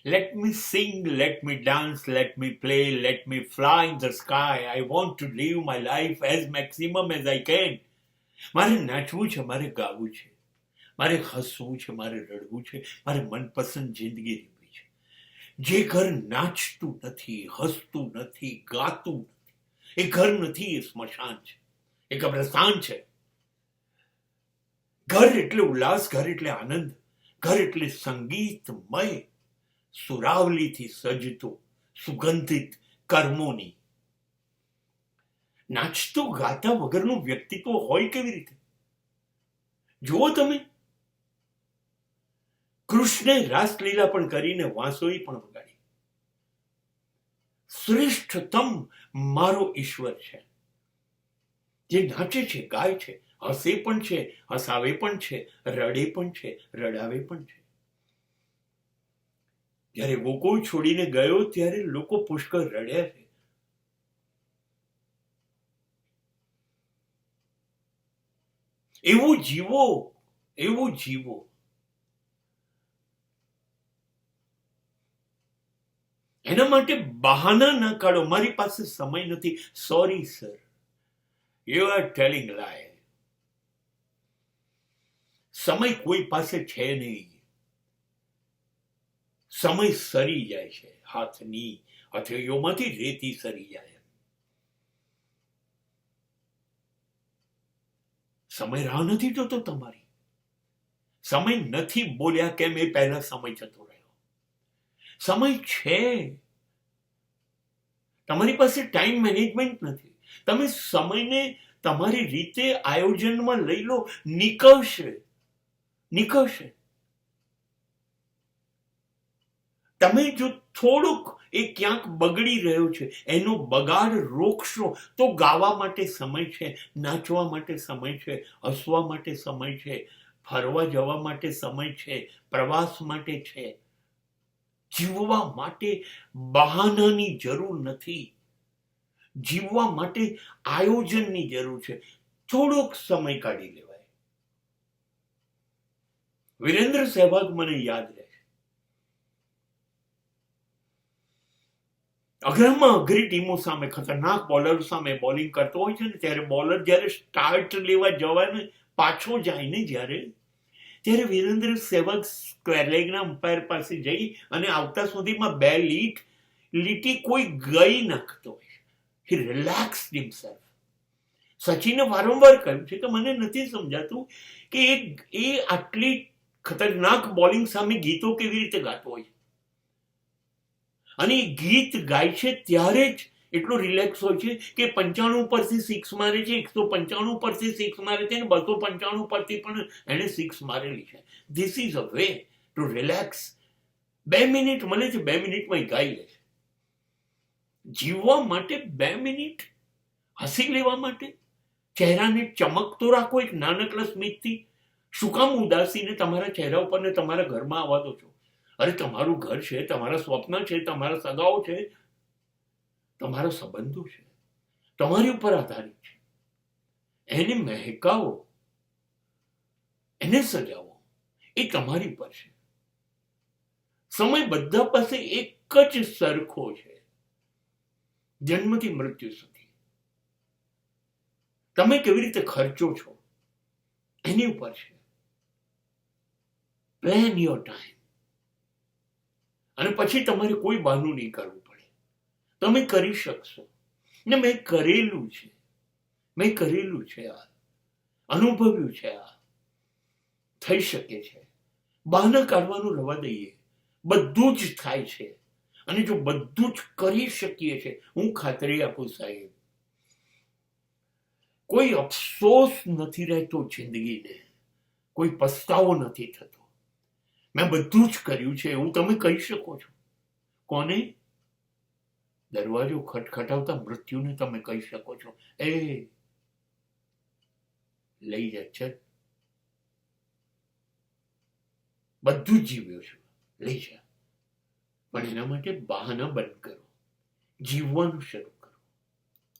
Let me sing, let me dance, let me play, let me fly in the sky. I want to live my life as maximum as I can. મારે નાચવું છે, મારે ગાવું છે, મારે હસવું છે, મારે રડવું છે, મારે મનપસંદ જિંદગી જીવવી છે. જે ઘર નાચતું નથી, હસતું નથી, ગાતું નથી, એ ઘર નથી, એ સ્મશાન છે, એ કબ્રસ્તાન છે. ઘર એટલે ઉલ્લાસ, ઘર એટલે આનંદ, ઘર એટલે સંગીતમય સુરાવલીથી સજતો સુગંધિત કર્મોની. નાચતું ગાતા વગરનું વ્યક્તિત્વ હોય કેવી રીતે? જુઓ તમે, કૃષ્ણે રાસલીલા પણ કરીને વાંસળી પણ વગાડી. શ્રેષ્ઠતમ મારો ઈશ્વર છે, જે નાચે છે, ગાય છે, હસે પણ છે, હસાવે પણ છે, રડે પણ છે, રડાવે પણ છે. જ્યારે ગોકુળ છોડીને ગયો ત્યારે લોકો પુષ્કળ રડ્યા છે. એવું જીવો, એવું જીવો. એના માટે બહાના ના કાઢો. મારી પાસે સમય નથી. Sorry sir, you are telling લાય. સમય કોઈ પાસે છે નહીં. સમય સરી જાય છે, હાથની હથેળીઓમાંથી રેતી સરી જાય. સમય રાહ નથી જોતો તમારી. સમય નથી બોલ્યા કેમ એ પહેલા સમય જતો રહ્યો. સમય છે, તમારી પાસે ટાઈમ મેનેજમેન્ટ નથી. તમે સમયને તમારી રીતે આયોજનમાં લઈ લો, નીકળશે. તમે જો થોડુંક એ ક્યાંક બગડી રહ્યો છે, એનો બગાડ રોકશો તો ગાવા માટે સમય છે, નાચવા માટે સમય છે, હસવા માટે સમય છે, ફરવા જવા માટે સમય છે, પ્રવાસ માટે છે. જીવવા માટે બહાનાની જરૂર નથી. જીવવા માટે આયોજનની જરૂર છે. થોડોક સમય કાઢી લેવાય. વિરેન્દ્ર સહેવાગ મને યાદ રહે. અઘરામાં અઘરી ટીમો સામે, ખતરનાક બોલરો સામે બોલિંગ કરતો હોય છે ને, ત્યારે બોલર જ્યારે સ્ટાર્ટ લેવા જવાને પાછો જાય ને, ત્યારે વિરેન્દ્ર સહેવાગ સ્ક્વેર લેગના અમ્પાયર પાસે જઈ અને આવતા સુધીમાં 2 લીટી કોઈ ગઈ નાખતો હોય. હી રિલેક્સ હિમસેલ્ફ. સચિને વારંવાર કહ્યું છે કે મને નથી સમજાતું કે એ આટલી ખતરનાક બોલિંગ સામે ગીતો કેવી રીતે ગાતો હોય. અને ગીત ગાય છે ત્યારે જ એટલો રિલેક્સ હોય છે કે 95 પરથી 6 મારે છે, 195 પરથી 6 મારે છે, 295 પરથી પણ એને 6 મારેલી છે. This is a way to relax. 2 minute મળે છે, 2 મિનિટમાં ગાઈ લે છે. જીવવા માટે 2 મિનિટ, હસી લેવા માટે, ચહેરાને ચમકતો રાખો એક નાનકડા સ્મિતથી. શું કામ ઉદાસીને તમારા ચહેરા ઉપર ને તમારા ઘરમાં આવવા દો છો? અરે તમારું ઘર છે, તમારા સ્વપ્ન છે, તમારા સગાઓ છે, તમારા સંબંધો છે, તમારી ઉપર આધારિત છે. એને મહેકાવો, એને સજાવો, એ તમારી પર છે. સમય બધા પાસે એક જ સરખો છે, જન્મથી મૃત્યુ સુધી. તમે કેવી રીતે ખર્ચો છો એની ઉપર છે. Plan your time. અને પછી તમારે કોઈ બહાનું નહીં કરવું પડે. તમે કરી શકશો. ને મેં કરેલું છે, આ અનુભવ્યું છે, આ થઈ શકે છે. બહાના કાઢવાનું રવા દઈએ. બધું જ થાય છે. અને જો બધું જ કરી શકીએ છે, હું ખાતરી આપું સાહેબ, કોઈ અફસોસ નથી રહેતો જિંદગીને, કોઈ પસ્તાવો નથી થતો. મેં બધું જ કર્યું છે એવું તમે કહી શકો છો. કોને? દરવાજો ખટખટાવતા મૃત્યુને તમે કહી શકો છો, એ લઈ જા, ચલ, બધું જ જીવ્યો છું, લઈ જા. પણ એના માટે બહાના બંધ કરો, જીવવાનું શરૂ કરો.